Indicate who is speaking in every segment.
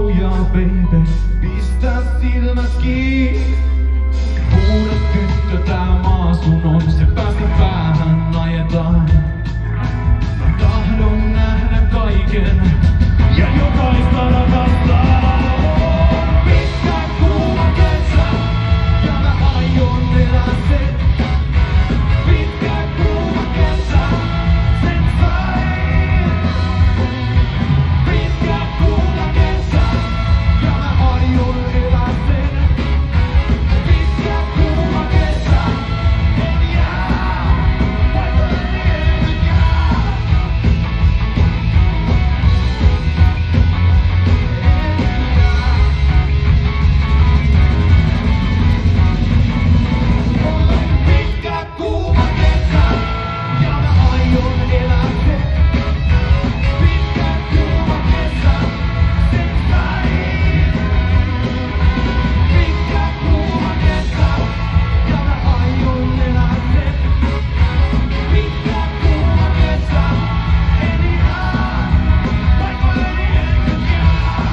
Speaker 1: lauluja, baby, pistä silmät kiinni. Huuda tyttö, tää maa sun on, se päästä päähän ajetaan. Mä tahdon nähdä kaiken ja jokaista rakastaa. Pitkä kuuma kesä ja mä aion elää sen. Pitkä kuuma kesä, sen sain. Pitkä kuuma kesä ja mä aion elää sen. Pitkä kuuma kesä, en jää, vaikka en jää. Pitkä kuuma kesä ja mä aion elää sen. Pitkä kuuma kesä, sen sain. Pitkä kuuma kesä ja mä aion elää sen. Pitkä kuuma kesä, en jää, vaikka en jää.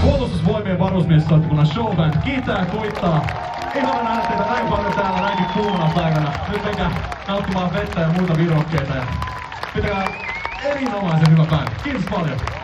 Speaker 1: Puolustusvoimien varusmiessoittikunnan showband kiittää ja kuittaa. Ihana nähdä teitä näin paljon täällä näinkin kuumana päivänä. Nyt menkää nauttimaan vettä ja muita virokkeita. Ja pitäkää erinomaisen hyvä päivä. Kiitos paljon.